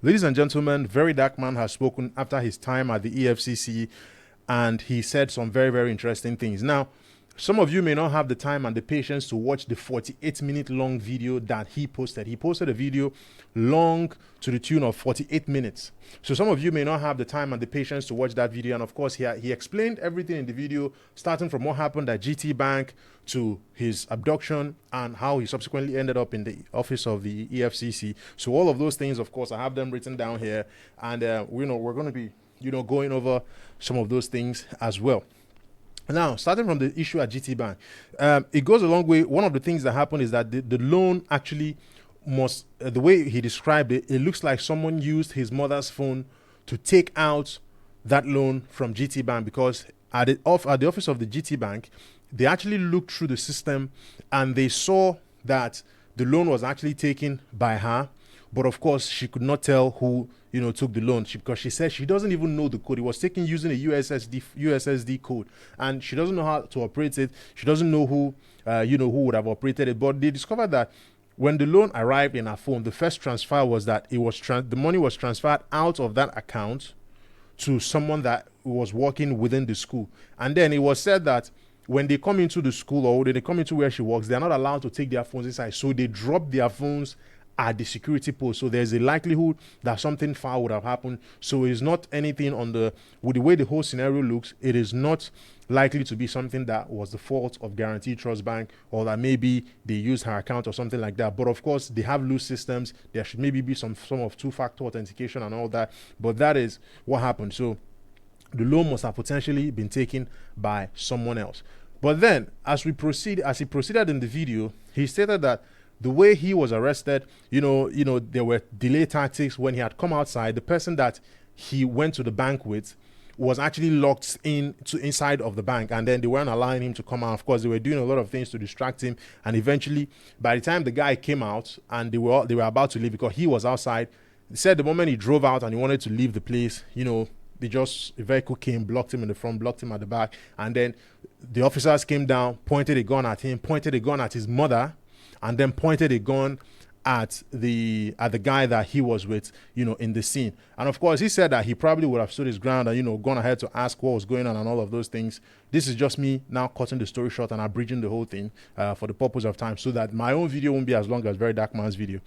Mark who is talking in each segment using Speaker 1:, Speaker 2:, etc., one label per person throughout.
Speaker 1: Ladies and gentlemen, VeryDarkMan has spoken after his time at the EFCC, and he said some very, very interesting things. Now, some of you may not have the time and the patience to watch the 48-minute long video that he posted. He posted a video long to the tune of 48 minutes. So some of you may not have the time and the patience to watch that video. And of course, he explained everything in the video, starting from what happened at GT Bank to his abduction and how he subsequently ended up in the office of the EFCC. So all of those things, of course, I have them written down here. And, we're going to be, going over some of those things as well. Now, starting from the issue at GT Bank, it goes a long way. One of the things that happened is that the loan actually must, the way he described it, it looks like someone used his mother's phone to take out that loan from GT Bank, because at the office of the GT Bank, they actually looked through the system and they saw that the loan was actually taken by her. But of course, she could not tell who, took the loan, because she said she doesn't even know the code. It was taken using a USSD code, and she doesn't know how to operate it. She doesn't know who, who would have operated it. But they discovered that when the loan arrived in her phone, the first transfer was that the money was transferred out of that account to someone that was working within the school. And then it was said that when they come into the school or when they come into where she works, they're not allowed to take their phones inside. So they drop their phones at the security post. So there's a likelihood that something foul would have happened. So it's not anything with the way the whole scenario looks, it is not likely to be something that was the fault of Guaranty Trust Bank, or that maybe they used her account or something like that. But of course, they have loose systems. There should maybe be some of two-factor authentication and all that. But that is what happened. So the loan must have potentially been taken by someone else. But then, as he proceeded in the video, he stated that the way he was arrested, there were delay tactics. When he had come outside, the person that he went to the bank with was actually locked inside of the bank, and then they weren't allowing him to come out. Of course, they were doing a lot of things to distract him, and eventually, by the time the guy came out and they were about to leave, because he was outside, they said the moment he drove out and he wanted to leave the place, a vehicle came, blocked him in the front, blocked him at the back, and then the officers came down, pointed a gun at him, pointed a gun at his mother, and then pointed a gun at the guy that he was with, in the scene. And of course, he said that he probably would have stood his ground and, gone ahead to ask what was going on and all of those things. This is just me now cutting the story short and abridging the whole thing for the purpose of time, so that my own video won't be as long as VeryDarkMan's video.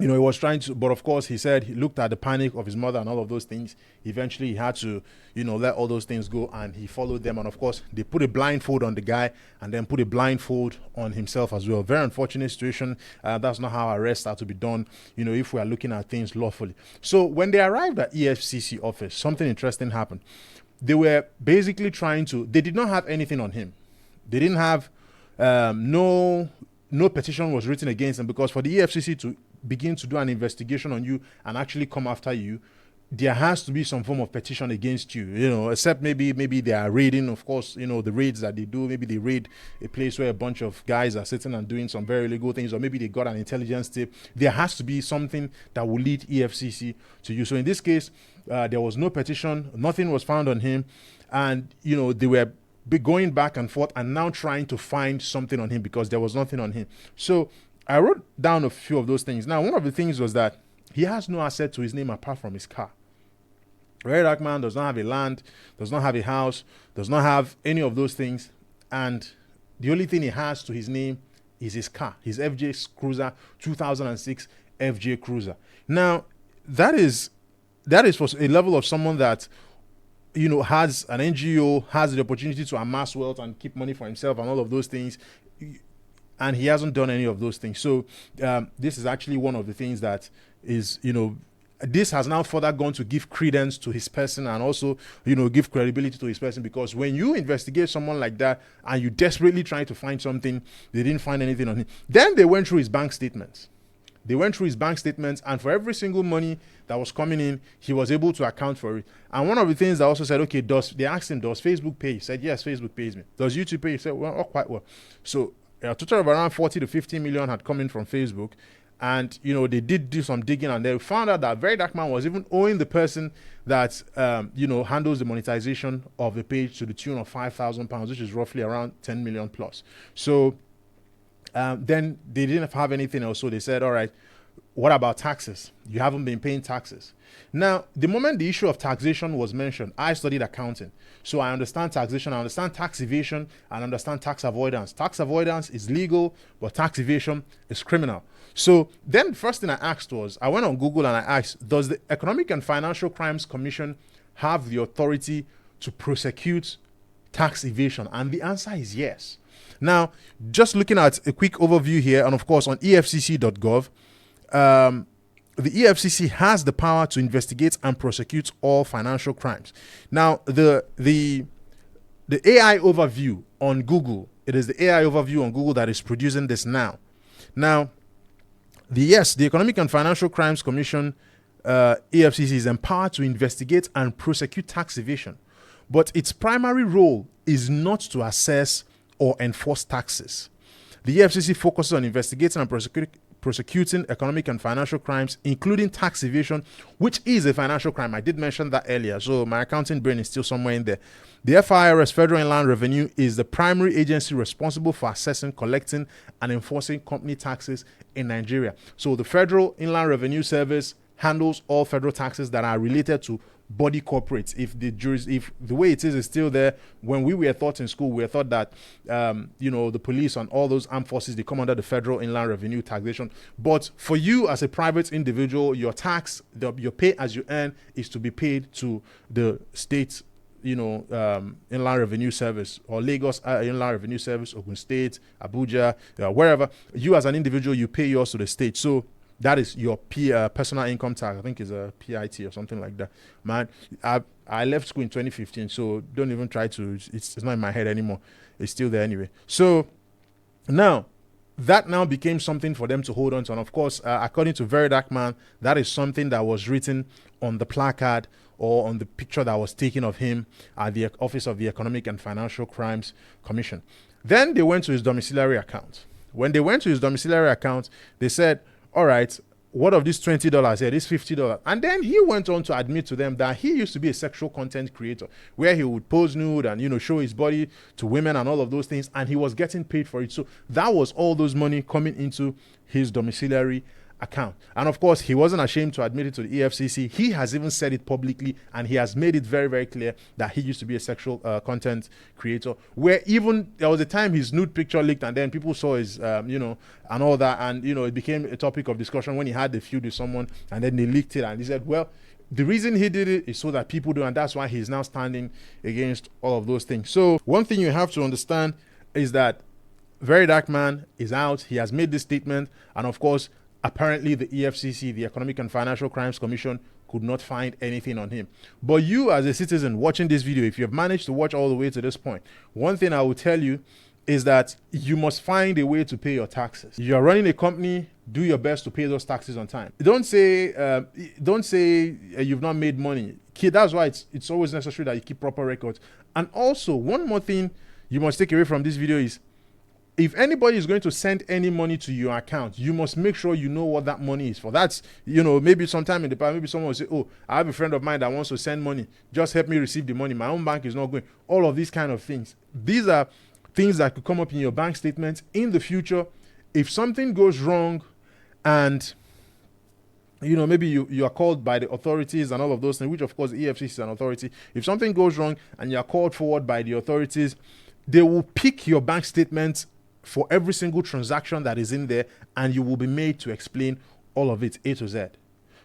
Speaker 1: He was trying to, but of course, he said he looked at the panic of his mother and all of those things. Eventually, he had to, let all those things go, and he followed them. And of course, they put a blindfold on the guy and then put a blindfold on himself as well. Very unfortunate situation. That's not how arrests are to be done, if we are looking at things lawfully. So when they arrived at EFCC office, something interesting happened. They were basically they did not have anything on him. They didn't have, no petition was written against him, because for the EFCC to begin to do an investigation on you and actually come after you, there has to be some form of petition against you, except maybe they are raiding, of course, the raids that they do. Maybe they raid a place where a bunch of guys are sitting and doing some very illegal things, or maybe they got an intelligence tip. There has to be something that will lead EFCC to you. So in this case, there was no petition, nothing was found on him, and, they were going back and forth and now trying to find something on him, because there was nothing on him. So I wrote down a few of those things. Now, one of the things was that he has no asset to his name apart from his car. VeryDarkMan does not have a land, does not have a house, does not have any of those things. And the only thing he has to his name is his car, his FJ Cruiser, 2006 FJ Cruiser. Now, that is for a level of someone that, has an NGO, has the opportunity to amass wealth and keep money for himself and all of those things. And he hasn't done any of those things. So this is actually one of the things that is, this has now further gone to give credence to his person, and also, give credibility to his person, because when you investigate someone like that and you desperately try to find something, they didn't find anything on him. Then they went through his bank statements. And for every single money that was coming in, he was able to account for it. And one of the things they also said, okay, they asked him, does Facebook pay? He said, yes, Facebook pays me. Does YouTube pay? He said, well, not quite well. So a total of around 40 to 50 million had come in from Facebook. And, they did do some digging, and they found out that VeryDarkMan was even owing the person that, handles the monetization of the page to the tune of £5,000, which is roughly around 10 million plus. So then they didn't have anything else. So they said, all right, what about taxes? You haven't been paying taxes. Now, the moment the issue of taxation was mentioned, I studied accounting. So I understand taxation, I understand tax evasion, and I understand tax avoidance. Tax avoidance is legal, but tax evasion is criminal. So then the first thing I asked was, I went on Google and I asked, does the Economic and Financial Crimes Commission have the authority to prosecute tax evasion? And the answer is yes. Now, just looking at a quick overview here, and of course on efcc.gov, the EFCC has the power to investigate and prosecute all financial crimes. Now, the AI overview on Google, it is the AI overview on Google that is producing this now. Now, the Economic and Financial Crimes Commission, EFCC, is empowered to investigate and prosecute tax evasion, but its primary role is not to assess or enforce taxes. The EFCC focuses on investigating and prosecuting economic and financial crimes, including tax evasion, which is a financial crime. I did mention that earlier, so my accounting brain is still somewhere in there. The FIRS, Federal Inland Revenue, is the primary agency responsible for assessing, collecting, and enforcing company taxes in Nigeria. So the Federal Inland Revenue Service handles all federal taxes that are related to body corporates. If the way it is still there, when we were taught in school, we were taught that the police and all those armed forces, they come under the Federal Inland Revenue taxation. But for you as a private individual, your tax, your pay as you earn, is to be paid to the state Inland Revenue Service, or Lagos Inland Revenue Service, Ogun State, Abuja, wherever. You as an individual, you pay yours to the state. So that is your personal income tax. I think it's a PIT or something like that. Man, I left school in 2015, so don't even try to. It's not in my head anymore. It's still there anyway. So now, that now became something for them to hold on to. And of course, according to VeryDarkMan, that is something that was written on the placard or on the picture that was taken of him at the office of the Economic and Financial Crimes Commission. Then they went to his domiciliary account. When they went to his domiciliary account, they said, all right, what of this $20 here, this $50? And then he went on to admit to them that he used to be a sexual content creator, where he would pose nude and, show his body to women and all of those things, and he was getting paid for it. So that was all those money coming into his domiciliary account. And of course, he wasn't ashamed to admit it to the EFCC. He has even said it publicly, and he has made it very, very clear that he used to be a sexual content creator, where even there was a time his nude picture leaked, and then people saw his, and all that, and, it became a topic of discussion when he had the feud with someone, and then they leaked it, and he said, well, the reason he did it is so that people do, and that's why he's now standing against all of those things. So one thing you have to understand is that VeryDarkMan is out. He has made this statement, and of course, apparently the EFCC, the Economic and Financial Crimes Commission, could not find anything on him. But you as a citizen watching this video, if you have managed to watch all the way to this point, one thing I will tell you is that you must find a way to pay your taxes. If you are running a company, do your best to pay those taxes on time. Don't say you've not made money. That's why it's always necessary that you keep proper records. And also, one more thing you must take away from this video is, if anybody is going to send any money to your account, you must make sure you know what that money is for. That's, maybe sometime in the past, maybe someone will say, oh, I have a friend of mine that wants to send money. Just help me receive the money. My own bank is not going. All of these kind of things. These are things that could come up in your bank statement in the future. If something goes wrong and, maybe you are called by the authorities and all of those things, which of course the EFCC is an authority. If something goes wrong and you are called forward by the authorities, they will pick your bank statement for every single transaction that is in there, and you will be made to explain all of it, A to Z.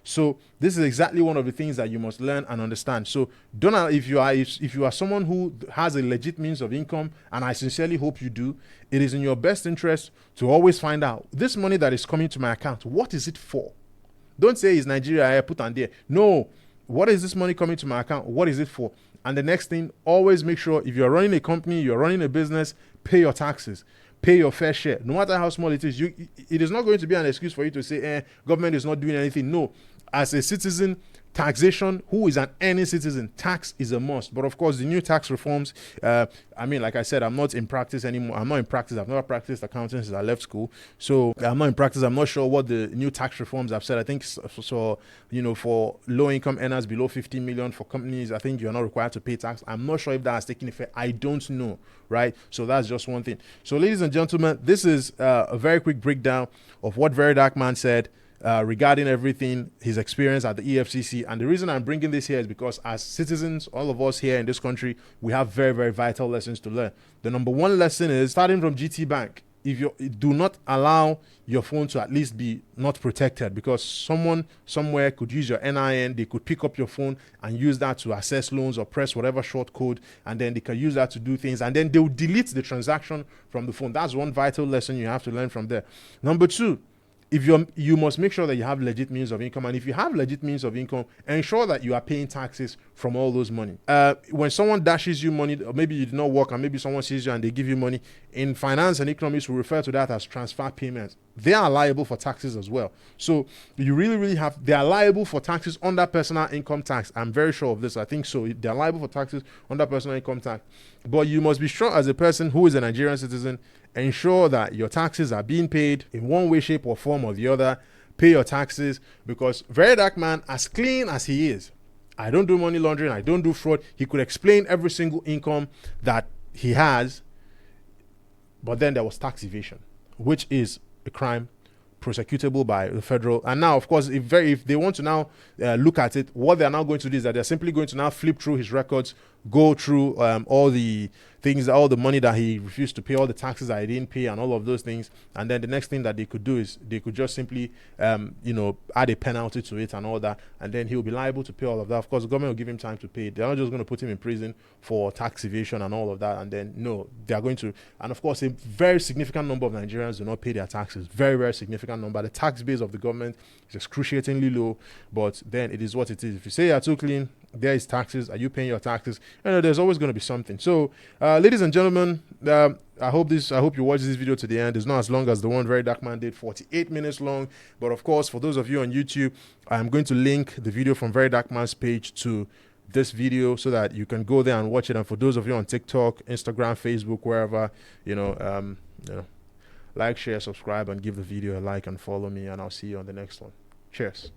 Speaker 1: So this is exactly one of the things that you must learn and understand. So if you are someone who has a legit means of income, and I sincerely hope you do, it is in your best interest to always find out, this money that is coming to my account, what is it for? Don't say it's Nigeria, I put on there. No, what is this money coming to my account? What is it for? And the next thing, always make sure if you're running a company, you're running a business, pay your taxes. Pay your fair share, no matter how small it is. It is not going to be an excuse for you to say, government is not doing anything. No, as a citizen, taxation, who is an earning citizen, tax is a must. But of course, the new tax reforms, like I said, I'm not in practice anymore. I'm not in practice. I've never practiced accounting since I left school. So I'm not in practice. I'm not sure what the new tax reforms have said. I think, for low-income earners below 50 million, for companies, I think you're not required to pay tax. I'm not sure if that has taken effect. I don't know, right? So that's just one thing. So ladies and gentlemen, this is a very quick breakdown of what VeryDarkMan said regarding everything, his experience at the EFCC. And the reason I'm bringing this here is because as citizens, all of us here in this country, we have very, very vital lessons to learn. The number one lesson is starting from GT Bank. If you do not allow your phone to at least be not protected, because someone somewhere could use your NIN, they could pick up your phone and use that to access loans or press whatever short code, and then they can use that to do things, and then they'll delete the transaction from the phone. That's one vital lesson you have to learn from there. Number two, if you must make sure that you have legit means of income, and if you have legit means of income, ensure that you are paying taxes from all those money. When someone dashes you money, or maybe you did not work, and maybe someone sees you and they give you money, in finance and economics we refer to that as transfer payments. They are liable for taxes as well. So you really have, they are liable for taxes under personal income tax. I'm very sure of this. I think so. They're liable for taxes under personal income tax. But you must be sure, as a person who is a Nigerian citizen, ensure that your taxes are being paid in one way, shape, or form or the other. Pay your taxes, because VeryDarkMan, as clean as he is, I don't do money laundering, I don't do fraud. He could explain every single income that he has, but then there was tax evasion, which is a crime prosecutable by the federal. And now, of course, if they want to now look at it, what they're now going to do is that they're simply going to now flip through his records, go through all the things, all the money that he refused to pay, all the taxes that he didn't pay, and all of those things. And then the next thing that they could do is they could just simply, add a penalty to it and all that, and then he'll be liable to pay all of that. Of course, the government will give him time to pay. They're not just going to put him in prison for tax evasion and all of that, and then no, they are going to. And of course, a very significant number of Nigerians do not pay their taxes. Very, very significant number. The tax base of the government is excruciatingly low, but then it is what it is. If you say you're too clean, there is taxes. Are you paying your taxes? There's always going to be something. So, ladies and gentlemen, I hope you watch this video to the end. It's not as long as the one VeryDarkMan did, 48 minutes long. But of course, for those of you on YouTube, I'm going to link the video from VeryDarkMan's page to this video so that you can go there and watch it. And for those of you on TikTok, Instagram, Facebook, wherever, like, share, subscribe, and give the video a like and follow me. And I'll see you on the next one. Cheers.